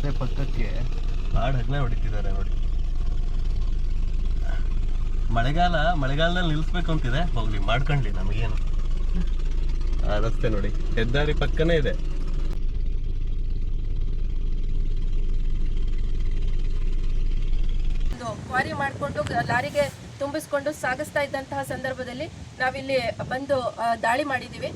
ರಸ್ತೆ ಪಕ್ಕಕ್ಕೆ ಕಾಡು ಹಗ್ಲ ಹೊಡಿತಿದ್ದಾರೆ ನೋಡಿ. ಮಳೆಗಾಲದಲ್ಲಿ ನಿಲ್ಲಿಸ್ಬೇಕು ಅಂತಿದೆ, ಹೋಗ್ಲಿ ಮಾಡ್ಕೊಂಡ್ಲಿ, ನಮಗೇನು. ಆ ರಸ್ತೆ ನೋಡಿ, ಹೆದ್ದಾರಿ ಪಕ್ಕನೇ ಇದೆ. ಕ್ವಾರಿ ಮಾಡಿಕೊಂಡು ಲಾರಿಗೆ ತುಂಬಿಸ್ಕೊಂಡು ಸಾಗಿಸ್ತಾ ಇದ್ದಂತಹ ಸಂದರ್ಭದಲ್ಲಿ ನಾವಿಲ್ಲಿ ಬಂದು ದಾಳಿ ಮಾಡಿದ್ದೀವಿ.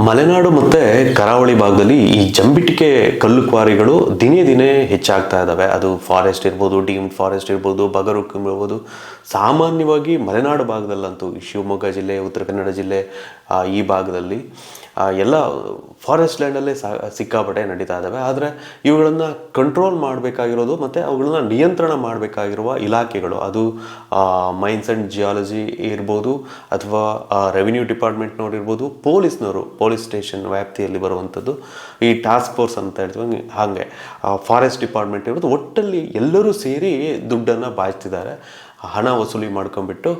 ಮಲೆನಾಡು ಮತ್ತು ಕರಾವಳಿ ಭಾಗದಲ್ಲಿ ಈ ಜಂಬಿಟ್ಟಿಗೆ ಕಲ್ಲು ಕ್ವಾರಿಗಳು ದಿನೇ ದಿನೇ ಹೆಚ್ಚಾಗ್ತಾ ಇದ್ದಾವೆ. ಅದು ಫಾರೆಸ್ಟ್ ಇರ್ಬೋದು, ಡೀಮ್ಡ್ ಫಾರೆಸ್ಟ್ ಇರ್ಬೋದು, ಬಗರುಕ್ ಇರ್ಬೋದು. ಸಾಮಾನ್ಯವಾಗಿ ಮಲೆನಾಡು ಭಾಗದಲ್ಲಂತೂ ಈ ಶಿವಮೊಗ್ಗ ಜಿಲ್ಲೆ, ಉತ್ತರ ಕನ್ನಡ ಜಿಲ್ಲೆ, ಈ ಭಾಗದಲ್ಲಿ ಎಲ್ಲ ಫಾರೆಸ್ಟ್ ಲ್ಯಾಂಡಲ್ಲೇ ಸಿಕ್ಕಾಪಟ್ಟೆ ನಡೀತಾ ಇದ್ದಾವೆ. ಆದರೆ ಇವುಗಳನ್ನು ಕಂಟ್ರೋಲ್ ಮಾಡಬೇಕಾಗಿರೋದು ಮತ್ತು ಅವುಗಳನ್ನ ನಿಯಂತ್ರಣ ಮಾಡಬೇಕಾಗಿರುವ ಇಲಾಖೆಗಳು, ಅದು ಮೈನ್ಸ್ ಆ್ಯಂಡ್ ಜಿಯಾಲಜಿ ಇರ್ಬೋದು, ಅಥವಾ ರೆವಿನ್ಯೂ ಡಿಪಾರ್ಟ್ಮೆಂಟ್ನವ್ರು ಇರ್ಬೋದು, ಪೊಲೀಸ್ ಸ್ಟೇಷನ್ ವ್ಯಾಪ್ತಿಯಲ್ಲಿ ಬರುವಂಥದ್ದು ಈ ಟಾಸ್ಕ್ ಫೋರ್ಸ್ ಅಂತ ಹೇಳ್ತೀವಿ. ಹಾಗೆ ಫಾರೆಸ್ಟ್ ಡಿಪಾರ್ಟ್ಮೆಂಟ್ ಇರ್ಬೋದು, ಒಟ್ಟಲ್ಲಿ ಎಲ್ಲರೂ ಸೇರಿ ದುಡ್ಡನ್ನು ಬಾಚ್ತಿದ್ದಾರೆ, ಹಣ ವಸೂಲಿ ಮಾಡ್ಕೊಂಡ್ಬಿಟ್ಟು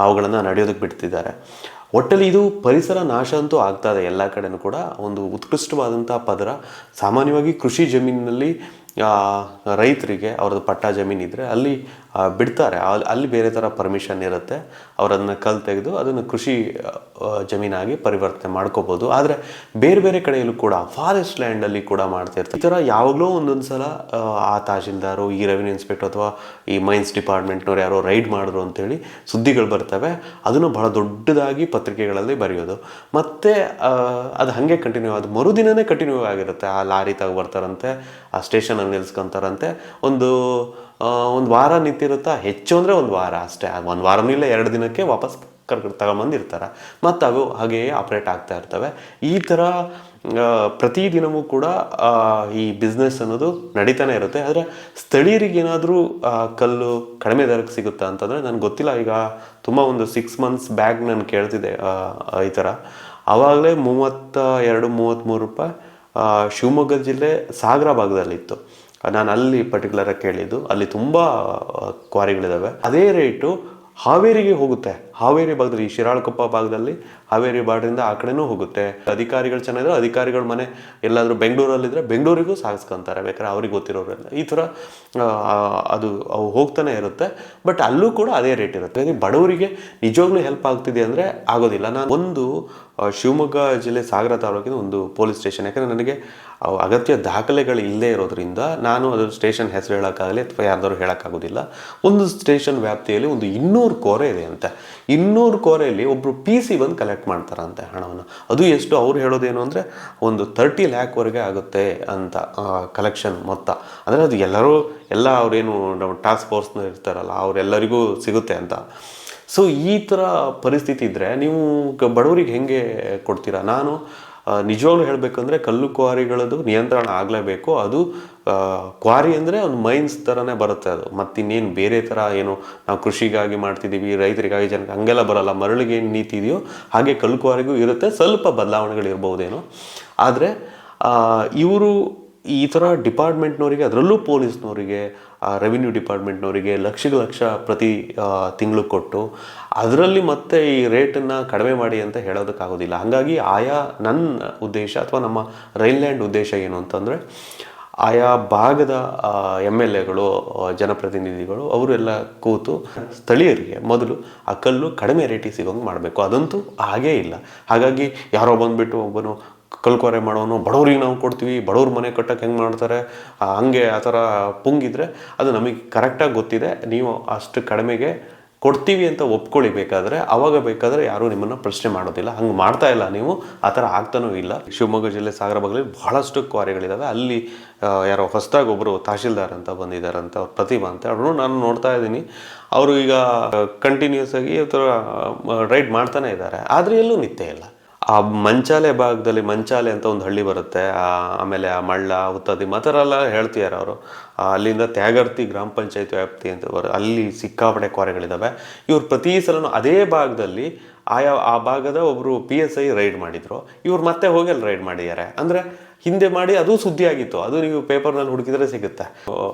ಅವುಗಳನ್ನು ನಡೆಯೋದಕ್ಕೆ ಬಿಡ್ತಿದ್ದಾರೆ. ಒಟ್ಟಲ್ಲಿ ಇದು ಪರಿಸರ ನಾಶ ಅಂತೂ ಆಗ್ತಾ ಇದೆ ಎಲ್ಲ ಕಡೆನೂ ಕೂಡ. ಒಂದು ಉತ್ಕೃಷ್ಟವಾದಂಥ ಪದರ ಸಾಮಾನ್ಯವಾಗಿ ಕೃಷಿ ಜಮೀನಿನಲ್ಲಿ ರೈತರಿಗೆ ಅವ್ರದ್ದು ಪಟ್ಟ ಜಮೀನಿದ್ರೆ ಅಲ್ಲಿ ಬಿಡ್ತಾರೆ, ಅಲ್ಲಿ ಬೇರೆ ಥರ ಪರ್ಮಿಷನ್ ಇರುತ್ತೆ, ಅವರನ್ನು ಕಲ್ಲು ತೆಗೆದು ಅದನ್ನು ಕೃಷಿ ಜಮೀನಾಗಿ ಪರಿವರ್ತನೆ ಮಾಡ್ಕೋಬೋದು. ಆದರೆ ಬೇರೆ ಬೇರೆ ಕಡೆಯಲ್ಲೂ ಕೂಡ ಫಾರೆಸ್ಟ್ ಲ್ಯಾಂಡಲ್ಲಿ ಕೂಡ ಮಾಡ್ತಿರ್ತಾರೆ. ಈ ಥರ ಯಾವಾಗಲೂ ಒಂದೊಂದು ಸಲ ಆ ತಹಶೀಲ್ದಾರು, ಈ ರೆವಿನ್ಯೂ ಇನ್ಸ್ಪೆಕ್ಟರ್ ಅಥವಾ ಈ ಮೈನ್ಸ್ ಡಿಪಾರ್ಟ್ಮೆಂಟ್ನವ್ರು ಯಾರೋ ರೈಡ್ ಮಾಡಿದ್ರು ಅಂತೇಳಿ ಸುದ್ದಿಗಳು ಬರ್ತವೆ. ಅದನ್ನು ಬಹಳ ದೊಡ್ಡದಾಗಿ ಪತ್ರಿಕೆಗಳಲ್ಲಿ ಬರೆಯೋದು, ಮತ್ತು ಅದು ಹಾಗೆ ಕಂಟಿನ್ಯೂ, ಅದು ಮರುದಿನವೇ ಕಂಟಿನ್ಯೂ ಆಗಿರುತ್ತೆ. ಆ ಲಾರಿ ಬರ್ತಾರಂತೆ, ಆ ಸ್ಟೇಷನಲ್ಲಿ ನಿಲ್ಸ್ಕೊಂತಾರಂತೆ, ಒಂದು ವಾರ ನಿಂತಿರುತ್ತಾ, ಹೆಚ್ಚು ಅಂದರೆ ಒಂದು ವಾರ ಅಷ್ಟೇ, ಒಂದು ವಾರನೂ ಇಲ್ಲ 2 ದಿನಕ್ಕೆ ವಾಪಸ್ ತಗೊಂಬಂದಿರ್ತಾರೆ, ಮತ್ತು ಅವು ಹಾಗೆಯೇ ಆಪ್ರೇಟ್ ಆಗ್ತಾ ಇರ್ತವೆ. ಈ ಥರ ಪ್ರತಿದಿನವೂ ಕೂಡ ಈ ಬಿಸ್ನೆಸ್ ಅನ್ನೋದು ನಡೀತಾನೆ ಇರುತ್ತೆ. ಆದರೆ ಸ್ಥಳೀಯರಿಗೆ ಏನಾದರೂ ಕಲ್ಲು ಕಡಿಮೆ ದರಕ್ಕೆ ಸಿಗುತ್ತಾ ಅಂತಂದರೆ ನನಗೆ ಗೊತ್ತಿಲ್ಲ. ಈಗ ತುಂಬ ಒಂದು 6 months ಬ್ಯಾಗ್ ನಾನು ಕೇಳ್ತಿದ್ದೆ ಈ ಥರ, ಆವಾಗಲೇ 32-33 ರೂಪಾಯಿ ಶಿವಮೊಗ್ಗ ಜಿಲ್ಲೆ ಸಾಗರ ಭಾಗದಲ್ಲಿತ್ತು. ನಾನು ಅಲ್ಲಿ ಪರ್ಟಿಕ್ಯುಲರಾಗಿ ಕೇಳಿದ್ದು, ಅಲ್ಲಿ ತುಂಬ ಕ್ವಾರಿಗಳಿದ್ದಾವೆ. ಅದೇ ರೇಟು ಹಾವೇರಿಗೆ ಹೋಗುತ್ತೆ. ಹಾವೇರಿ ಭಾಗದಲ್ಲಿ, ಈ ಶಿರಾಳಕೊಪ್ಪ ಭಾಗದಲ್ಲಿ ಹಾವೇರಿ ಬಾರ್ಡ್ರಿಂದ ಆ ಕಡೆನೂ ಹೋಗುತ್ತೆ. ಅಧಿಕಾರಿಗಳು ಚೆನ್ನಾಗಿದ್ರೆ ಅಧಿಕಾರಿಗಳ ಮನೆ ಎಲ್ಲಾದರೂ ಬೆಂಗಳೂರಲ್ಲಿದ್ದರೆ ಬೆಂಗಳೂರಿಗೂ ಸಾಗಿಸ್ಕೊಂತಾರೆ, ಬೇಕಾದ್ರೆ ಅವ್ರಿಗೆ ಗೊತ್ತಿರೋರೆಲ್ಲ. ಈ ಥರ ಅದು ಅವು ಹೋಗ್ತಾನೆ ಇರುತ್ತೆ. ಬಟ್ ಅಲ್ಲೂ ಕೂಡ ಅದೇ ರೇಟ್ ಇರುತ್ತೆ. ಬಡವರಿಗೆ ನಿಜವಾಗ್ಲೂ ಹೆಲ್ಪ್ ಆಗ್ತಿದೆ ಅಂದರೆ ಆಗೋದಿಲ್ಲ. ನಾನು ಒಂದು ಶಿವಮೊಗ್ಗ ಜಿಲ್ಲೆ ಸಾಗರ ತಾಲೂಕಿನ ಒಂದು ಪೊಲೀಸ್ ಸ್ಟೇಷನ್, ಯಾಕಂದರೆ ನನಗೆ ಅಗತ್ಯ ದಾಖಲೆಗಳು ಇಲ್ಲದೇ ಇರೋದ್ರಿಂದ ನಾನು ಅದು ಸ್ಟೇಷನ್ ಹೆಸರು ಹೇಳೋಕ್ಕಾಗಲಿ ಅಥವಾ ಯಾರ್ದಾದ್ರು ಹೇಳೋಕ್ಕಾಗೋದಿಲ್ಲ. ಒಂದು ಸ್ಟೇಷನ್ ವ್ಯಾಪ್ತಿಯಲ್ಲಿ ಒಂದು 200 ಕೋರೆ ಇದೆ ಅಂತೆ. 200 ಕೋರೆಯಲ್ಲಿ ಒಬ್ಬರು PC ಬಂದು ಕಲೆಕ್ಟ್ ಮಾಡ್ತಾರಂತೆ ಹಣವನ್ನು. ಅದು ಎಷ್ಟು ಅವ್ರು ಹೇಳೋದೇನು ಅಂದರೆ ಒಂದು 30 lakh ಆಗುತ್ತೆ ಅಂತ ಕಲೆಕ್ಷನ್ ಮೊತ್ತ. ಅಂದರೆ ಅದು ಎಲ್ಲ ಅವರೇನು ಟಾಸ್ಕ್ ಫೋರ್ಸ್ನ ಇರ್ತಾರಲ್ಲ ಅವರೆಲ್ಲರಿಗೂ ಸಿಗುತ್ತೆ ಅಂತ. ಸೊ ಈ ಥರ ಪರಿಸ್ಥಿತಿ ಇದ್ದರೆ ನೀವು ಬಡವರಿಗೆ ಹೆಂಗೆ ಕೊಡ್ತೀರಾ? ನಾನು ನಿಜವಾಗ್ಲೂ ಹೇಳಬೇಕಂದ್ರೆ ಕಲ್ಲು ಕ್ವಾರಿಗಳದ್ದು ನಿಯಂತ್ರಣ ಆಗಲೇಬೇಕು. ಅದು ಕ್ವಾರಿ ಅಂದರೆ ಒಂದು ಮೈನ್ಸ್ ಥರನೇ ಬರುತ್ತೆ ಅದು, ಮತ್ತಿನ್ನೇನು ಬೇರೆ ಥರ ಏನು ನಾವು ಕೃಷಿಗಾಗಿ ಮಾಡ್ತಿದ್ದೀವಿ, ರೈತರಿಗಾಗಿ ಜನಕ್ಕೆ ಹಂಗೆಲ್ಲ ಬರೋಲ್ಲ. ಮರಳಿಗೆ ಏನು ನೀತಿ ಇದೆಯೋ ಹಾಗೆ ಕಲ್ಲು ಕ್ವಾರಿಗೂ ಇರುತ್ತೆ, ಸ್ವಲ್ಪ ಬದಲಾವಣೆಗಳಿರ್ಬೋದೇನೋ. ಆದರೆ ಇವರು ಈ ಥರ ಡಿಪಾರ್ಟ್ಮೆಂಟ್ನವರಿಗೆ, ಅದರಲ್ಲೂ ಪೊಲೀಸ್ನವರಿಗೆ, ರೆವಿನ್ಯೂ ಡಿಪಾರ್ಟ್ಮೆಂಟ್ನವರಿಗೆ ಲಕ್ಷ ಪ್ರತಿ ತಿಂಗಳು ಕೊಟ್ಟು ಅದರಲ್ಲಿ ಮತ್ತೆ ಈ ರೇಟನ್ನು ಕಡಿಮೆ ಮಾಡಿ ಅಂತ ಹೇಳೋದಕ್ಕಾಗೋದಿಲ್ಲ. ಹಾಗಾಗಿ ನನ್ನ ಉದ್ದೇಶ ಅಥವಾ ನಮ್ಮ ರೈಲ್ ಲ್ಯಾಂಡ್ ಉದ್ದೇಶ ಏನು ಅಂತಂದರೆ, ಆಯಾ ಭಾಗದ MLAಗಳು, ಜನಪ್ರತಿನಿಧಿಗಳು ಅವರೆಲ್ಲ ಕೂತು ಸ್ಥಳೀಯರಿಗೆ ಮೊದಲು ಆ ಕಲ್ಲು ಕಡಿಮೆ ರೇಟಿಗೆ ಸಿಗೋಂಗೆ ಮಾಡಬೇಕು. ಅದಂತೂ ಹಾಗೇ ಇಲ್ಲ. ಹಾಗಾಗಿ ಯಾರೋ ಬಂದುಬಿಟ್ಟು ಒಬ್ಬನು ಕಲ್ಕೊರೆ ಮಾಡೋನು ಬಡವ್ರಿಗೆ ನಾವು ಕೊಡ್ತೀವಿ, ಬಡವ್ರ ಮನೆ ಕಟ್ಟಕ್ಕೆ ಹೆಂಗೆ ಮಾಡ್ತಾರೆ ಹಂಗೆ ಆ ಥರ ಪುಂಗಿದ್ರೆ ಅದು ನಮಗೆ ಕರೆಕ್ಟಾಗಿ ಗೊತ್ತಿದೆ. ನೀವು ಅಷ್ಟು ಕಡಿಮೆಗೆ ಕೊಡ್ತೀವಿ ಅಂತ ಒಪ್ಕೊಳ್ಳಿ ಬೇಕಾದರೆ, ಅವಾಗ ಬೇಕಾದರೆ ಯಾರೂ ನಿಮ್ಮನ್ನು ಪ್ರಶ್ನೆ ಮಾಡೋದಿಲ್ಲ. ಹಂಗೆ ಮಾಡ್ತಾ ಇಲ್ಲ ನೀವು, ಆ ಥರ ಆಗ್ತಾನೂ ಇಲ್ಲ. ಶಿವಮೊಗ್ಗ ಜಿಲ್ಲೆ ಸಾಗರ ಭಾಗದಲ್ಲಿ ಬಹಳಷ್ಟು ಕ್ವಾರಿಗಳಿದ್ದಾವೆ. ಅಲ್ಲಿ ಯಾರೋ ಹೊಸದಾಗಿ ಒಬ್ಬರು ತಹಶೀಲ್ದಾರ್ ಅಂತ ಬಂದಿದ್ದಾರಂತ, ಅವ್ರು ಪ್ರತಿಭಾ ಅಂತ, ಅವ್ರನ್ನು ನಾನು ನೋಡ್ತಾ ಇದ್ದೀನಿ. ಅವರು ಈಗ ಕಂಟಿನ್ಯೂಸ್ ಆಗಿ ಈ ಥರ ರೈಡ್ ಮಾಡ್ತಾನೆ ಇದ್ದಾರೆ, ಆದರೆ ಎಲ್ಲೂ ನಿತ್ಯ ಇಲ್ಲ. ಆ ಮಂಚಾಲೆ ಭಾಗದಲ್ಲಿ, ಮಂಚಾಲೆ ಅಂತ ಒಂದು ಹಳ್ಳಿ ಬರುತ್ತೆ, ಆಮೇಲೆ ಆ ಮಳ್ಳ, ಉತ್ತದಿ ಆ ಥರ ಎಲ್ಲ ಹೇಳ್ತಿದ್ದಾರೆ ಅವರು. ಅಲ್ಲಿಂದ ತ್ಯಾಗರ್ತಿ ಗ್ರಾಮ ಪಂಚಾಯತ್ ವ್ಯಾಪ್ತಿ ಅಂತ ಅಲ್ಲಿ ಸಿಕ್ಕಾಪಟ್ಟೆ ಕ್ವಾರೆಗಳಿದ್ದಾವೆ. ಇವ್ರು ಪ್ರತಿ ಸಲನೂ ಅದೇ ಭಾಗದಲ್ಲಿ ಆ ಭಾಗದ ಒಬ್ಬರು PSI ರೈಡ್ ಮಾಡಿದ್ರು, ಇವ್ರು ಮತ್ತೆ ಹೋಗಿ ಅಲ್ಲಿ ರೈಡ್ ಮಾಡಿದ್ದಾರೆ. ಅಂದರೆ ಹಿಂದೆ ಮಾಡಿ ಅದು ಸುದ್ದಿ ಆಗಿತ್ತು, ಅದು ನೀವು ಪೇಪರ್ನಲ್ಲಿ ಹುಡುಕಿದ್ರೆ ಸಿಗುತ್ತೆ.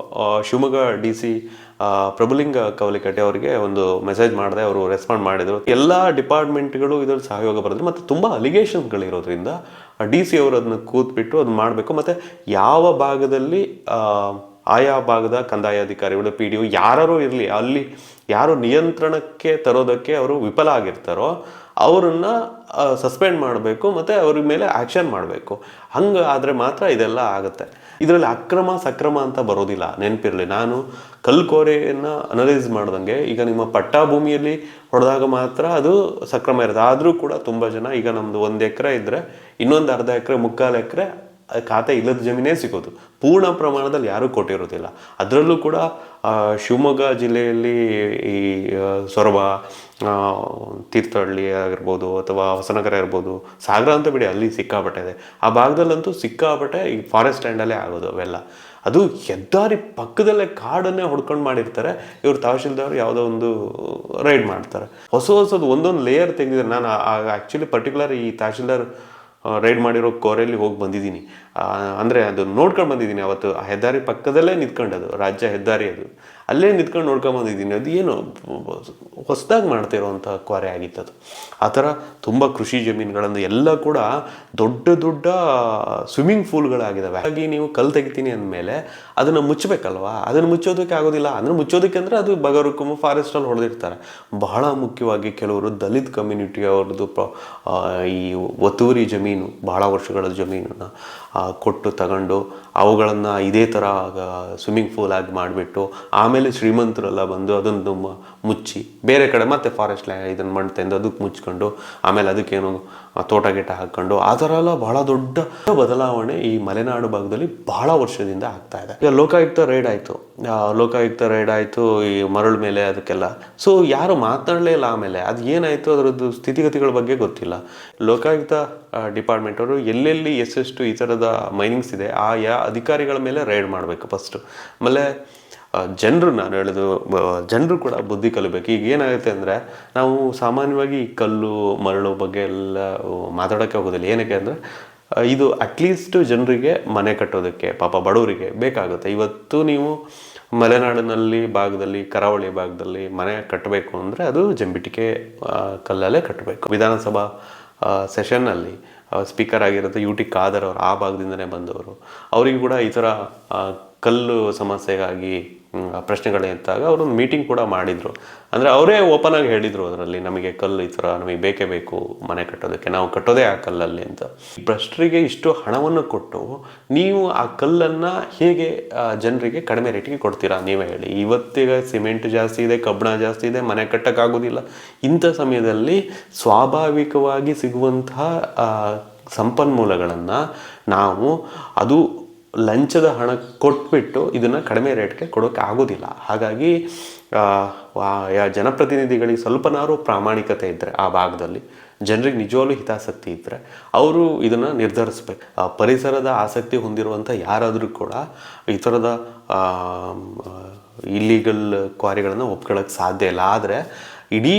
ಶಿವಮೊಗ್ಗ DC ಪ್ರಭುಲಿಂಗ ಕವಲಿಕಟ್ಟೆ ಅವರಿಗೆ ಒಂದು ಮೆಸೇಜ್ ಮಾಡಿದೆ, ಅವರು ರೆಸ್ಪಾಂಡ್ ಮಾಡಿದರು. ಎಲ್ಲ ಡಿಪಾರ್ಟ್ಮೆಂಟ್ಗಳು ಇದರಲ್ಲಿ ಸಹಯೋಗ ಬರೆದ್ರು, ಮತ್ತು ತುಂಬ ಅಲಿಗೇಷನ್ಸ್ಗಳಿರೋದ್ರಿಂದ DC ಅವರು ಅದನ್ನ ಕೂತ್ಬಿಟ್ಟು ಅದನ್ನ ಮಾಡಬೇಕು. ಮತ್ತು ಯಾವ ಭಾಗದಲ್ಲಿ ಆಯಾ ಭಾಗದ ಕಂದಾಯ ಅಧಿಕಾರಿಗಳು, PDO ಯಾರು ಇರಲಿ, ಅಲ್ಲಿ ಯಾರು ನಿಯಂತ್ರಣಕ್ಕೆ ತರೋದಕ್ಕೆ ಅವರು ವಿಫಲ ಆಗಿರ್ತಾರೋ ಅವರನ್ನ ಸಸ್ಪೆಂಡ್ ಮಾಡಬೇಕು, ಮತ್ತು ಅವ್ರ ಮೇಲೆ ಆ್ಯಕ್ಷನ್ ಮಾಡಬೇಕು. ಹಂಗೆ ಆದರೆ ಮಾತ್ರ ಇದೆಲ್ಲ ಆಗುತ್ತೆ. ಇದರಲ್ಲಿ ಅಕ್ರಮ ಸಕ್ರಮ ಅಂತ ಬರೋದಿಲ್ಲ, ನೆನಪಿರಲಿ. ನಾನು ಕಲ್ಕೋರೆಯನ್ನು ಅನಲೈಸ್ ಮಾಡ್ದಂಗೆ, ಈಗ ನಿಮ್ಮ ಪಟ್ಟಾ ಭೂಮಿಯಲ್ಲಿ ಹೊಡೆದಾಗ ಮಾತ್ರ ಅದು ಸಕ್ರಮ ಇರುತ್ತೆ. ಆದರೂ ಕೂಡ ತುಂಬ ಜನ, ಈಗ ನಮ್ಮದು 1 ಎಕರೆ ಇದ್ದರೆ ಇನ್ನೊಂದು ಅರ್ಧ ಎಕರೆ, 3/4 ಎಕರೆ ಖಾತೆ ಇಲ್ಲದ ಜಮೀನೇ ಸಿಗೋದು. ಪೂರ್ಣ ಪ್ರಮಾಣದಲ್ಲಿ ಯಾರೂ ಕೊಟ್ಟಿರೋದಿಲ್ಲ. ಅದರಲ್ಲೂ ಕೂಡ ಶಿವಮೊಗ್ಗ ಜಿಲ್ಲೆಯಲ್ಲಿ ಈ ಸೊರಬ, ತೀರ್ಥಹಳ್ಳಿ ಆಗಿರ್ಬೋದು, ಅಥವಾ ಹೊಸನಗರ ಇರ್ಬೋದು, ಸಾಗರ ಅಂತ ಬಿಡಿ, ಅಲ್ಲಿ ಸಿಕ್ಕಾಪಟ್ಟೆ ಇದೆ. ಆ ಭಾಗದಲ್ಲಂತೂ ಸಿಕ್ಕಾಪಟ್ಟೆ ಈ ಫಾರೆಸ್ಟ್ ಲ್ಯಾಂಡಲ್ಲೇ ಆಗೋದು ಅವೆಲ್ಲ. ಅದು ಹೆದ್ದಾರಿ ಪಕ್ಕದಲ್ಲೇ ಕಾಡನ್ನೇ ಹೊಡ್ಕೊಂಡು ಮಾಡಿರ್ತಾರೆ. ಇವ್ರು ತಹಶೀಲ್ದಾರ್ ಯಾವುದೋ ಒಂದು ರೈಡ್ ಮಾಡ್ತಾರೆ. ಹೊಸದು ಒಂದೊಂದು ಲೇಯರ್ ತೆಗೆದಿದ್ದಾರೆ. ನಾನು ಆ್ಯಕ್ಚುಲಿ ಪರ್ಟಿಕ್ಯುಲರ್ ಈ ತಹಶೀಲ್ದಾರ್ ರೈಡ್ ಮಾಡಿರೋ ಕೋರೆಯಲ್ಲಿ ಹೋಗಿ ಬಂದಿದ್ದೀನಿ. ಅಂದರೆ ಅದು ನೋಡ್ಕೊಂಡು ಬಂದಿದ್ದೀನಿ. ಅವತ್ತು ಆ ಹೆದ್ದಾರಿ ಪಕ್ಕದಲ್ಲೇ ನಿಂತ್ಕೊಂಡು, ಅದು ರಾಜ್ಯ ಹೆದ್ದಾರಿ, ಅದು ಅಲ್ಲೇ ನಿಂತ್ಕೊಂಡು ನೋಡ್ಕೊಂಡು ಬಂದಿದ್ದೀನಿ. ಅದು ಏನು ಹೊಸದಾಗಿ ಮಾಡ್ತಿರೋವಂಥ ಕ್ವಾರೆ ಆಗಿತ್ತು ಅದು. ಆ ಥರ ತುಂಬ ಕೃಷಿ ಜಮೀನುಗಳನ್ನು ಎಲ್ಲ ಕೂಡ ದೊಡ್ಡ ದೊಡ್ಡ ಸ್ವಿಮ್ಮಿಂಗ್ ಪೂಲ್ಗಳಾಗಿದ್ದಾವೆ. ಹಾಗಾಗಿ ನೀವು ಕಲ್ಲು ತೆಗಿತೀನಿ ಅಂದಮೇಲೆ ಅದನ್ನು ಮುಚ್ಚಬೇಕಲ್ವಾ, ಅದನ್ನು ಮುಚ್ಚೋದಕ್ಕೆ ಆಗೋದಿಲ್ಲ. ಅದನ್ನು ಮುಚ್ಚೋದಕ್ಕೆ ಅಂದರೆ ಅದು ಬಗರುಕುಂಬ ಫಾರೆಸ್ಟಲ್ಲಿ ಹೊಡೆದಿರ್ತಾರೆ. ಬಹಳ ಮುಖ್ಯವಾಗಿ ಕೆಲವರು ದಲಿತ ಕಮ್ಯುನಿಟಿ ಅವ್ರದ್ದು ಈ ಒತ್ತುವರಿ ಜಮೀನು, ಬಹಳ ವರ್ಷಗಳ ಜಮೀನನ್ನು ಕೊಟ್ಟು ತಗೊಂಡು ಅವುಗಳನ್ನು ಇದೇ ಥರ ಸ್ವಿಮ್ಮಿಂಗ್ ಪೂಲ್ ಆಗಿ ಮಾಡಿಬಿಟ್ಟು, ಆಮೇಲೆ ಶ್ರೀಮಂತರೆಲ್ಲ ಬಂದು ಅದನ್ನು ಮುಚ್ಚಿ ಬೇರೆ ಕಡೆ ಮತ್ತೆ ಫಾರೆಸ್ಟ್ ಇದನ್ನು ಮಣ್ಣು ತಂದು ಅದಕ್ಕೆ ಮುಚ್ಕೊಂಡು, ಆಮೇಲೆ ಅದಕ್ಕೇನು ತೋಟ ಗೀಟ ಹಾಕ್ಕೊಂಡು, ಆ ಥರ ಎಲ್ಲ ಬಹಳ ದೊಡ್ಡ ಬದಲಾವಣೆ ಈ ಮಲೆನಾಡು ಭಾಗದಲ್ಲಿ ಬಹಳ ವರ್ಷದಿಂದ ಆಗ್ತಾ ಇದೆ. ಈಗ ಲೋಕಾಯುಕ್ತ ರೈಡ್ ಆಯಿತು ಈ ಮರಳು ಮೇಲೆ ಅದಕ್ಕೆಲ್ಲ. ಸೊ ಯಾರು ಮಾತನಾಡಲೇ ಇಲ್ಲ. ಆಮೇಲೆ ಅದು ಏನಾಯಿತು, ಅದರದ್ದು ಸ್ಥಿತಿಗತಿಗಳ ಬಗ್ಗೆ ಗೊತ್ತಿಲ್ಲ. ಲೋಕಾಯುಕ್ತ ಡಿಪಾರ್ಟ್ಮೆಂಟ್ ಅವರು ಎಲ್ಲೆಲ್ಲಿ ಎಷ್ಟೆಷ್ಟು ಈ ಥರದ ಮೈನಿಂಗ್ಸ್ ಇದೆ ಅಧಿಕಾರಿಗಳ ಮೇಲೆ ರೈಡ್ ಮಾಡಬೇಕು ಫಸ್ಟು. ಆಮೇಲೆ ನಾನು ಹೇಳೋದು ಜನರು ಕೂಡ ಬುದ್ಧಿ ಕಲಿಬೇಕು. ಈಗ ಏನಾಗುತ್ತೆ ಅಂದರೆ, ನಾವು ಸಾಮಾನ್ಯವಾಗಿ ಈ ಕಲ್ಲು ಮರಳು ಬಗ್ಗೆ ಎಲ್ಲ ಮಾತಾಡೋಕ್ಕೆ ಹೋಗೋದಿಲ್ಲ. ಏನಕ್ಕೆ ಅಂದರೆ, ಇದು ಅಟ್ಲೀಸ್ಟ್ ಜನರಿಗೆ ಮನೆ ಕಟ್ಟೋದಕ್ಕೆ, ಪಾಪ ಬಡವರಿಗೆ ಬೇಕಾಗುತ್ತೆ. ಇವತ್ತು ನೀವು ಮಲೆನಾಡಿನಲ್ಲಿ ಭಾಗದಲ್ಲಿ, ಕರಾವಳಿ ಭಾಗದಲ್ಲಿ ಮನೆ ಕಟ್ಟಬೇಕು ಅಂದರೆ ಅದು ಜಂಬಿಟಿಗೆ ಕಲ್ಲಲ್ಲೇ ಕಟ್ಟಬೇಕು. ವಿಧಾನಸಭಾ ಸೆಷನ್ನಲ್ಲಿ ಸ್ಪೀಕರ್ ಆಗಿರುತ್ತೆ UT ಖಾದರ್ ಅವರು, ಆ ಭಾಗದಿಂದನೇ ಬಂದವರು. ಅವರಿಗೂ ಕೂಡ ಈ ಥರ ಕಲ್ಲು ಸಮಸ್ಯೆಗಾಗಿ ಪ್ರಶ್ನೆಗಳಿದ್ದಾಗ ಅವರೊಂದು ಮೀಟಿಂಗ್ ಕೂಡ ಮಾಡಿದರು. ಅಂದರೆ ಅವರೇ ಓಪನ್ ಆಗಿ ಹೇಳಿದರು, ಅದರಲ್ಲಿ ನಮಗೆ ಕಲ್ಲು ಈ ಥರ ನಮಗೆ ಬೇಕೇ ಬೇಕು ಮನೆ ಕಟ್ಟೋದಕ್ಕೆ, ನಾವು ಕಟ್ಟೋದೇ ಆ ಕಲ್ಲಲ್ಲಿ ಅಂತ. ಭ್ರಷ್ಟರಿಗೆ ಇಷ್ಟು ಹಣವನ್ನು ಕೊಟ್ಟು ನೀವು ಆ ಕಲ್ಲನ್ನು ಹೇಗೆ ಜನರಿಗೆ ಕಡಿಮೆ ರೇಟಿಗೆ ಕೊಡ್ತೀರಾ ನೀವೇ ಹೇಳಿ. ಇವತ್ತಿಗೆ ಸಿಮೆಂಟ್ ಜಾಸ್ತಿ ಇದೆ, ಕಬ್ಬಣ ಜಾಸ್ತಿ ಇದೆ, ಮನೆ ಕಟ್ಟೋಕ್ಕಾಗೋದಿಲ್ಲ. ಇಂಥ ಸಮಯದಲ್ಲಿ ಸ್ವಾಭಾವಿಕವಾಗಿ ಸಿಗುವಂತಹ ಸಂಪನ್ಮೂಲಗಳನ್ನು ನಾವು ಅದು ಲಂಚದ ಹಣ ಕೊಟ್ಬಿಟ್ಟು ಇದನ್ನು ಕಡಿಮೆ ರೇಟ್ಗೆ ಕೊಡೋಕ್ಕೆ ಆಗೋದಿಲ್ಲ. ಹಾಗಾಗಿ ಜನಪ್ರತಿನಿಧಿಗಳಿಗೆ ಸ್ವಲ್ಪನಾರು ಪ್ರಾಮಾಣಿಕತೆ ಇದ್ದರೆ, ಆ ಭಾಗದಲ್ಲಿ ಜನರಿಗೆ ನಿಜವಾಗ್ಲೂ ಹಿತಾಸಕ್ತಿ ಇದ್ದರೆ ಅವರು ಇದನ್ನು ನಿರ್ಧರಿಸ್ಬೇಕು. ಪರಿಸರದ ಆಸಕ್ತಿ ಹೊಂದಿರುವಂಥ ಯಾರಾದರೂ ಕೂಡ ಈ ಥರದ ಇಲ್ಲೀಗಲ್ ಕ್ವಾರಿಗಳನ್ನು ಒಪ್ಕೊಳ್ಳೋಕ್ಕೆ ಸಾಧ್ಯ ಇಲ್ಲ. ಆದರೆ ಇಡೀ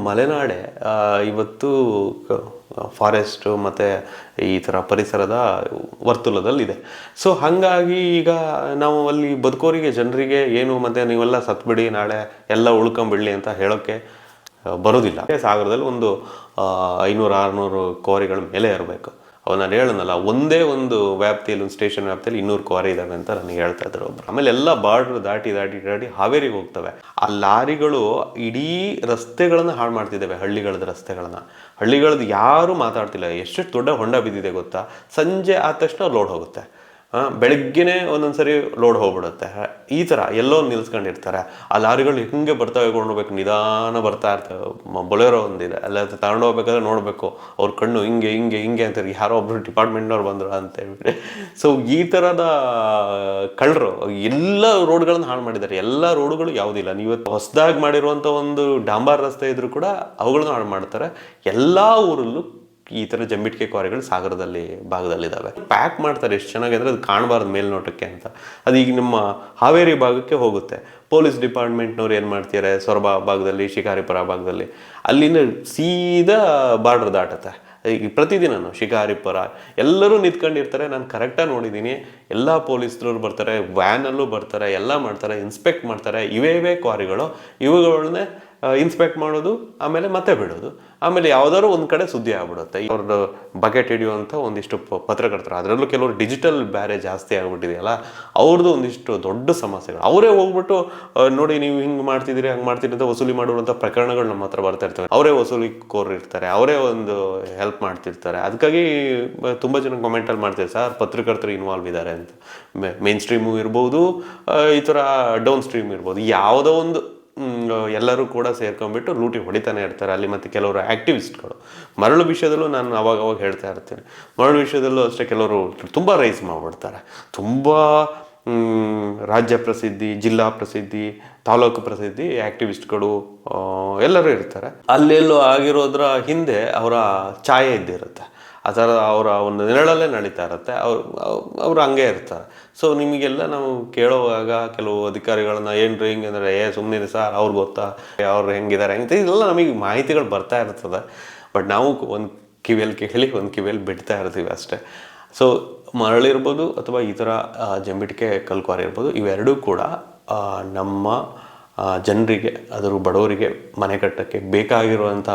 ಮಲೆನಾಡೇ ಇವತ್ತು ಫಾರೆಸ್ಟು ಮತ್ತು ಈ ಥರ ಪರಿಸರದ ವರ್ತುಲದಲ್ಲಿದೆ. ಸೊ ಹಾಗಾಗಿ ಈಗ ನಾವು ಅಲ್ಲಿ ಬದುಕೋರಿಗೆ, ಜನರಿಗೆ ಏನು ಮತ್ತು ನೀವೆಲ್ಲ ಸತ್ಬಿಡಿ ನಾಳೆ ಎಲ್ಲ ಉಳ್ಕೊಂಬಿಡಲಿ ಅಂತ ಹೇಳೋಕ್ಕೆ ಬರೋದಿಲ್ಲ. ಸಾಗರದಲ್ಲಿ ಒಂದು 500-600 ಕ್ವಾರಿಗಳ ಮೇಲೆ ಇರಬೇಕು. ನಾನು ಹೇಳೋಣಲ್ಲ, ಒಂದೇ ಒಂದು ವ್ಯಾಪ್ತಿಯಲ್ಲಿ, ಒಂದು ಸ್ಟೇಷನ್ ವ್ಯಾಪ್ತಿಯಲ್ಲಿ 200 ಕ್ವಾರಿ ಇದ್ದಾವೆ ಅಂತ ನನಗೆ ಹೇಳ್ತಾ ಇದ್ರು ಒಬ್ರು. ಆಮೇಲೆ ಎಲ್ಲ ಬಾರ್ಡ್ರ್ ದಾಟಿ ಹಾವೇರಿಗೆ ಹೋಗ್ತವೆ. ಆ ಲಾರಿಗಳು ಇಡೀ ರಸ್ತೆಗಳನ್ನು ಹಾಳು ಮಾಡ್ತಿದ್ದಾವೆ, ಹಳ್ಳಿಗಳದ್ದು ಯಾರೂ ಮಾತಾಡ್ತಿಲ್ಲ. ಎಷ್ಟು ದೊಡ್ಡ ಹೊಂಡ ಬಿದ್ದಿದೆ ಗೊತ್ತಾ? ಸಂಜೆ ಆದ ತಕ್ಷಣ ಲೋಡ್ ಹೋಗುತ್ತೆ, ಬೆಳಗ್ಗೆನೇ ಒಂದೊಂದ್ಸರಿ ಲೋಡ್ ಹೋಗ್ಬಿಡುತ್ತೆ. ಈ ಥರ ಎಲ್ಲೋ ನಿಲ್ಸ್ಕೊಂಡಿರ್ತಾರೆ. ಆ ಲಾರಿಗಳು ಹಿಂಗೆ ಬರ್ತಾವೆ, ಕೊಂಡೋಗ್ಬೇಕು, ನಿಧಾನ ಬರ್ತಾ ಇರ್ತವೆ. ಬೊಲೆರೋ ಒಂದಿದೆ, ಅಲ್ಲ ತಗೊಂಡು ಹೋಗ್ಬೇಕಾದ್ರೆ ನೋಡಬೇಕು ಅವ್ರ ಕಣ್ಣು ಹಿಂಗೆ ಅಂತಾರೆ, ಯಾರೋ ಒಬ್ರು ಡಿಪಾರ್ಟ್ಮೆಂಟ್ನವ್ರು ಬಂದರು ಅಂತ ಹೇಳ್ಬಿಟ್ಟು. ಸೊ ಈ ಥರದ ಕಳ್ಳರು ಎಲ್ಲ ರೋಡ್ಗಳನ್ನು ಹಾಳು ಮಾಡಿದ್ದಾರೆ. ಎಲ್ಲ ರೋಡುಗಳು ಯಾವುದಿಲ್ಲ. ನೀವತ್ತು ಹೊಸದಾಗಿ ಮಾಡಿರುವಂಥ ಒಂದು ಡಾಂಬಾರ್ ರಸ್ತೆ ಇದ್ರೂ ಕೂಡ ಅವುಗಳನ್ನು ಹಾಳು ಮಾಡ್ತಾರೆ. ಎಲ್ಲ ಊರಲ್ಲೂ ಈ ಥರ ಜಂಬಿಟ್ಟಿಗೆ ಕ್ವಾರಿಗಳು ಸಾಗರದಲ್ಲಿ ಭಾಗದಲ್ಲಿದ್ದಾವೆ. ಪ್ಯಾಕ್ ಮಾಡ್ತಾರೆ ಎಷ್ಟು ಚೆನ್ನಾಗಿದ್ರೆ ಅದು ಕಾಣಬಾರ್ದು ಮೇಲ್ನೋಟಕ್ಕೆ ಅಂತ. ಅದು ಈಗ ನಮ್ಮ ಹಾವೇರಿ ಭಾಗಕ್ಕೆ ಹೋಗುತ್ತೆ. ಪೊಲೀಸ್ ಡಿಪಾರ್ಟ್ಮೆಂಟ್ನವ್ರು ಏನು ಮಾಡ್ತಾರೆ, ಸೊರಬ ಭಾಗದಲ್ಲಿ, ಶಿಕಾರಿಪುರ ಭಾಗದಲ್ಲಿ, ಅಲ್ಲಿಂದ ಸೀದಾ ಬಾರ್ಡರ್ ದಾಟುತ್ತೆ. ಈಗ ಪ್ರತಿದಿನ ಶಿಕಾರಿಪುರ ಎಲ್ಲರೂ ನಿಂತ್ಕೊಂಡಿರ್ತಾರೆ. ನಾನು ಕರೆಕ್ಟಾಗಿ ನೋಡಿದ್ದೀನಿ, ಎಲ್ಲ ಪೊಲೀಸರು ಬರ್ತಾರೆ, ವ್ಯಾನಲ್ಲೂ ಬರ್ತಾರೆ, ಎಲ್ಲ ಮಾಡ್ತಾರೆ, ಇನ್ಸ್ಪೆಕ್ಟ್ ಮಾಡ್ತಾರೆ. ಇವೇ ಕ್ವಾರಿಗಳು, ಇವುಗಳನ್ನೇ ಇನ್ಸ್ಪೆಕ್ಟ್ ಮಾಡೋದು, ಆಮೇಲೆ ಮತ್ತೆ ಬಿಡೋದು, ಆಮೇಲೆ ಯಾವ್ದಾದ್ರು ಒಂದು ಕಡೆ ಸುದ್ದಿ ಆಗ್ಬಿಡುತ್ತೆ. ಅವ್ರದ್ದು ಬಕೆಟ್ ಹಿಡಿಯುವಂಥ ಒಂದಿಷ್ಟು ಪತ್ರಕರ್ತರು, ಅದರಲ್ಲೂ ಕೆಲವರು ಡಿಜಿಟಲ್ ಬೇರೆ ಜಾಸ್ತಿ ಆಗ್ಬಿಟ್ಟಿದೆಯಲ್ಲ, ಅವ್ರದ್ದು ಒಂದಿಷ್ಟು ದೊಡ್ಡ ಸಮಸ್ಯೆಗಳು. ಅವರೇ ಹೋಗ್ಬಿಟ್ಟು ನೋಡಿ ನೀವು ಹಿಂಗೆ ಮಾಡ್ತಿದ್ದೀರಿ, ಹಂಗೆ ಮಾಡ್ತಿದ್ದೀರಿ ಅಂತ ವಸೂಲಿ ಮಾಡುವಂಥ ಪ್ರಕರಣಗಳು ನಮ್ಮ ಹತ್ರ ಬರ್ತಾ ಇರ್ತವೆ. ಅವರೇ ವಸೂಲಿ ಕೋರ್ ಇರ್ತಾರೆ, ಅವರೇ ಒಂದು ಹೆಲ್ಪ್ ಮಾಡ್ತಿರ್ತಾರೆ. ಅದಕ್ಕಾಗಿ ತುಂಬ ಜನ ಕಾಮೆಂಟಲ್ಲಿ ಮಾಡ್ತಾರೆ, ಸರ್ ಪತ್ರಕರ್ತರು ಇನ್ವಾಲ್ವ್ ಇದ್ದಾರೆ ಅಂತ. ಮೇನ್ ಸ್ಟ್ರೀಮು ಇರ್ಬೋದು, ಈ ಥರ ಡೌನ್ ಸ್ಟ್ರೀಮ್ ಇರ್ಬೋದು, ಯಾವುದೋ ಒಂದು ಎಲ್ಲರೂ ಕೂಡ ಸೇರ್ಕೊಂಡ್ಬಿಟ್ಟು ಲೂಟಿ ಹೊಡಿತಾನೆ ಇರ್ತಾರೆ ಅಲ್ಲಿ. ಮತ್ತು ಕೆಲವರು ಆ್ಯಕ್ಟಿವಿಸ್ಟ್ಗಳು ಮರಳು ವಿಷಯದಲ್ಲೂ ನಾನು ಅವಾಗ ಹೇಳ್ತಾ ಇರ್ತೀನಿ, ಮರಳು ವಿಷಯದಲ್ಲೂ ಅಷ್ಟೇ ಕೆಲವರು ತುಂಬ ರೈಸ್ ಮಾಡಿಬಿಡ್ತಾರೆ. ತುಂಬ ರಾಜ್ಯ ಪ್ರಸಿದ್ಧಿ, ಜಿಲ್ಲಾ ಪ್ರಸಿದ್ಧಿ, ತಾಲೂಕು ಪ್ರಸಿದ್ಧಿ ಆ್ಯಕ್ಟಿವಿಸ್ಟ್ಗಳು ಎಲ್ಲರೂ ಇರ್ತಾರೆ. ಅಲ್ಲೆಲ್ಲೋ ಆಗಿರೋದ್ರ ಹಿಂದೆ ಅವರ ಛಾಯೆ ಇದ್ದಿರುತ್ತೆ. ಆ ಥರ ಅವರ ಒಂದು ನೆರಳಲ್ಲೇ ನಡೀತಾ ಇರುತ್ತೆ. ಅವರು ಹಂಗೆ ಇರ್ತಾರೆ. ಸೊ ನಿಮಗೆಲ್ಲ ನಾವು ಕೇಳುವಾಗ ಕೆಲವು ಅಧಿಕಾರಿಗಳನ್ನ ಏನ್ರಿ ಹಿಂಗೆ ಅಂದರೆ ಸುಮ್ಮನೆ ಸರ್ ಅವ್ರು ಗೊತ್ತಾ, ಅವ್ರು ಹೆಂಗಿದ್ದಾರೆ ಅಂತ ಇದೆಲ್ಲ ನಮಗೆ ಮಾಹಿತಿಗಳು ಬರ್ತಾ ಇರ್ತದೆ. ಬಟ್ ನಾವು ಒಂದು ಕಿವಿಯಲ್ಲಿ ಕೇಳಿ ಒಂದು ಕಿವಿಯಲ್ಲಿ ಬಿಡ್ತಾ ಇರ್ತೀವಿ ಅಷ್ಟೇ. ಸೊ ಮರಳಿರ್ಬೋದು ಅಥವಾ ಈ ಥರ ಜಂಬಿಟ್ಟಿಗೆ ಕಲ್ಕ್ವಾರಿ ಇರ್ಬೋದು, ಇವೆರಡೂ ಕೂಡ ನಮ್ಮ ಜನರಿಗೆ, ಅದರ ಬಡವರಿಗೆ ಮನೆ ಕಟ್ಟೋಕ್ಕೆ ಬೇಕಾಗಿರುವಂಥ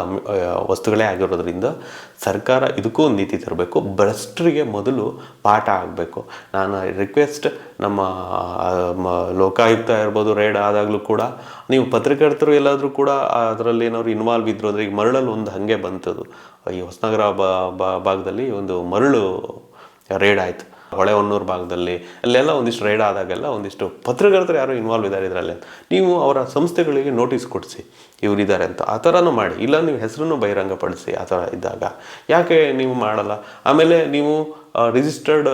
ವಸ್ತುಗಳೇ ಆಗಿರೋದ್ರಿಂದ ಸರ್ಕಾರ ಇದಕ್ಕೂ ಒಂದು ನೀತಿ ತರಬೇಕು. ಭ್ರಷ್ಟರಿಗೆ ಮೊದಲು ಪಾಠ ಆಗಬೇಕು. ನಾನು ರಿಕ್ವೆಸ್ಟ್, ನಮ್ಮ ಲೋಕಾಯುಕ್ತ ಇರ್ಬೋದು, ರೇಡ್ ಆದಾಗಲೂ ಕೂಡ ನೀವು ಪತ್ರಕರ್ತರು ಎಲ್ಲಾದರೂ ಕೂಡ ಅದರಲ್ಲಿ ಏನಾದ್ರು ಇನ್ವಾಲ್ವ್ ಇದ್ರು ಅಂದರೆ, ಈಗ ಮರಳಲ್ಲಿ ಒಂದು ಹಾಗೆ ಬಂತದು. ಈ ಹೊಸನಗರ ಭಾಗದಲ್ಲಿ ಒಂದು ಮರಳು ರೇಡ್ ಆಯಿತು. ಹೊಳೆಹೊನ್ನೂರು ಭಾಗದಲ್ಲಿ ಅಲ್ಲೆಲ್ಲ ಒಂದಿಷ್ಟು ರೈಡ್ ಆದಾಗೆಲ್ಲ ಒಂದಿಷ್ಟು ಪತ್ರಕರ್ತರು ಯಾರು ಇನ್ವಾಲ್ವ್ ಇದ್ದಾರೆ ಇದರಲ್ಲಿ. ನೀವು ಅವರ ಸಂಸ್ಥೆಗಳಿಗೆ ನೋಟಿಸ್ ಕೊಡಿಸಿ ಇವರಿದ್ದಾರೆ ಅಂತ, ಆ ಥರನೂ ಮಾಡಿ. ಇಲ್ಲ ನೀವು ಹೆಸರನ್ನು ಬಹಿರಂಗಪಡಿಸಿ. ಆ ಥರ ಇದ್ದಾಗ ಯಾಕೆ ನೀವು ಮಾಡಲ್ಲ? ಆಮೇಲೆ ನೀವು ರಿಜಿಸ್ಟರ್ಡ್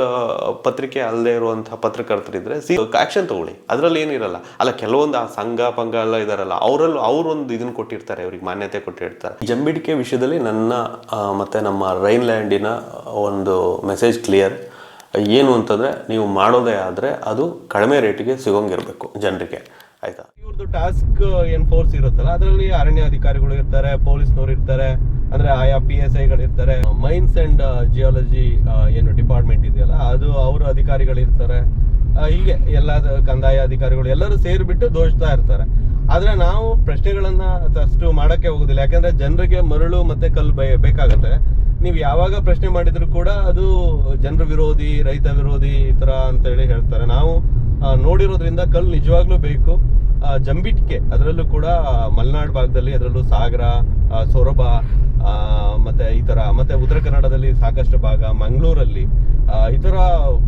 ಪತ್ರಿಕೆ ಅಲ್ಲದೆ ಇರುವಂಥ ಪತ್ರಕರ್ತರಿದ್ದರೆ ಆ್ಯಕ್ಷನ್ ತೊಗೊಳ್ಳಿ, ಅದರಲ್ಲಿ ಏನಿರಲ್ಲ. ಅಲ್ಲ, ಕೆಲವೊಂದು ಆ ಸಂಘ ಪಂಗ ಎಲ್ಲ ಇದ್ದಾರಲ್ಲ, ಅವರೊಂದು ಇದನ್ನು ಕೊಟ್ಟಿರ್ತಾರೆ, ಅವ್ರಿಗೆ ಮಾನ್ಯತೆ ಕೊಟ್ಟಿರ್ತಾರೆ. ಜಂಬಿಟ್ಟಿಗೆ ವಿಷಯದಲ್ಲಿ ನನ್ನ ಮತ್ತು ನಮ್ಮ ರೈನ್ಲ್ಯಾಂಡಿನ ಒಂದು ಮೆಸೇಜ್ ಕ್ಲಿಯರ್ ಏನು ಅಂತಂದರೆ, ನೀವು ಮಾಡೋದೇ ಆದರೆ ಅದು ಕಡಿಮೆ ರೇಟಿಗೆ ಸಿಗೋಂಗಿರಬೇಕು ಜನರಿಗೆ, ಆಯಿತಾ? ಇವ್ರದ್ದು ಟಾಸ್ಕ್ ಏನು ಫೋರ್ಸ್ ಇರುತ್ತಲ್ಲ, ಅದರಲ್ಲಿ ಅರಣ್ಯ ಅಧಿಕಾರಿಗಳು ಇರ್ತಾರೆ, ಪೊಲೀಸ್ನವ್ರು ಇರ್ತಾರೆ, ಅಂದರೆ ಆಯಾ PSIಗಳು ಇರ್ತಾರೆ, ಮೈನ್ಸ್ ಆ್ಯಂಡ್ ಜಿಯಾಲಜಿ ಏನು ಡಿಪಾರ್ಟ್ಮೆಂಟ್ ಇದೆಯಲ್ಲ ಅದು ಅವರ ಅಧಿಕಾರಿಗಳಿರ್ತಾರೆ. ಹೀಗೆ ಎಲ್ಲ ಕಂದಾಯ ಅಧಿಕಾರಿಗಳು ಎಲ್ಲರೂ ಸೇರಿಬಿಟ್ಟು ದೋಚ್ತಾ ಇರ್ತಾರೆ. ಆದರೆ ನಾವು ಪ್ರಶ್ನೆಗಳನ್ನು ಅಷ್ಟು ಮಾಡೋಕ್ಕೆ ಹೋಗೋದಿಲ್ಲ, ಯಾಕೆಂದರೆ ಜನರಿಗೆ ಮರಳು ಮತ್ತು ಕಲ್ಲು ಬೇಕಾಗುತ್ತೆ. ನೀವು ಯಾವಾಗ ಪ್ರಶ್ನೆ ಮಾಡಿದ್ರು ಕೂಡ ಅದು ಜನರ ವಿರೋಧಿ, ರೈತ ವಿರೋಧಿ ಈ ಥರ ಅಂತೇಳಿ ಹೇಳ್ತಾರೆ. ನಾವು ನೋಡಿರೋದ್ರಿಂದ ಕಲ್ಲು ನಿಜವಾಗ್ಲೂ ಬೇಕು. ಜಂಬಿಟ್ಟಿಗೆ ಅದರಲ್ಲೂ ಕೂಡ ಮಲೆನಾಡು ಭಾಗದಲ್ಲಿ, ಅದರಲ್ಲೂ ಸಾಗರ, ಸೊರಬ ಮತ್ತು ಈ ಥರ, ಮತ್ತು ಉತ್ತರ ಕನ್ನಡದಲ್ಲಿ ಸಾಕಷ್ಟು ಭಾಗ, ಮಂಗಳೂರಲ್ಲಿ ಈ ಥರ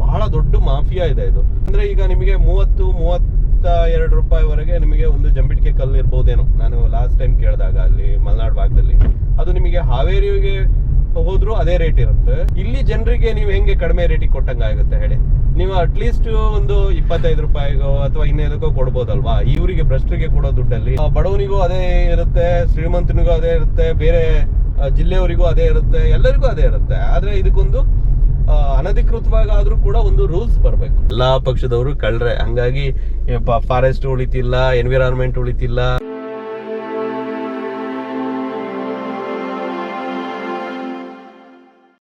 ಬಹಳ ದೊಡ್ಡ ಮಾಫಿಯಾ ಇದೆ ಇದು. ಅಂದರೆ ಈಗ ನಿಮಗೆ 30-32 ರೂಪಾಯಿವರೆಗೆ ನಿಮಗೆ ಒಂದು ಜಂಬಿಟ್ಟಿಗೆ ಕಲ್ಲು ಇರ್ಬೋದೇನೋ. ನಾನು ಲಾಸ್ಟ್ ಟೈಮ್ ಕೇಳಿದಾಗ ಅಲ್ಲಿ ಮಲೆನಾಡು ಭಾಗದಲ್ಲಿ ಅದು ನಿಮಗೆ ಹಾವೇರಿಗೆ ಹೋದ್ರು ಅದೇ ರೇಟ್ ಇರುತ್ತೆ. ಇಲ್ಲಿ ಜನರಿಗೆ ನೀವು ಹೆಂಗೆ ಕಡಿಮೆ ರೇಟಿಗೆ ಕೊಟ್ಟಂಗೆ ಆಗುತ್ತೆ ಹೇಳಿ? ನೀವು ಅಟ್ಲೀಸ್ಟ್ ಒಂದು 25 ರೂಪಾಯಿಗೋ ಅಥವಾ ಇನ್ನೇದಕ್ಕೋ ಕೊಡ್ಬೋದಲ್ವಾ? ಇವರಿಗೆ ಭ್ರಷ್ಟರಿಗೆ ಕೊಡೋ ದುಡ್ಡಲ್ಲಿ ಬಡವನಿಗೂ ಅದೇ ಇರುತ್ತೆ, ಶ್ರೀಮಂತನಿಗೂ ಅದೇ ಇರುತ್ತೆ, ಬೇರೆ ಜಿಲ್ಲೆಯವರಿಗೂ ಅದೇ ಇರುತ್ತೆ, ಎಲ್ಲರಿಗೂ ಅದೇ ಇರುತ್ತೆ. ಆದ್ರೆ ಇದಕ್ಕೊಂದು ಅನಧಿಕೃತವಾಗಾದ್ರೂ ಕೂಡ ಒಂದು ರೂಲ್ಸ್ ಬರಬೇಕು. ಎಲ್ಲಾ ಪಕ್ಷದವರು ಕಳ್ರೆ, ಹಂಗಾಗಿ ಫಾರೆಸ್ಟ್ ಉಳಿತಿಲ್ಲ, ಎನ್ವಿರಾನ್ಮೆಂಟ್ ಉಳಿತಿಲ್ಲ.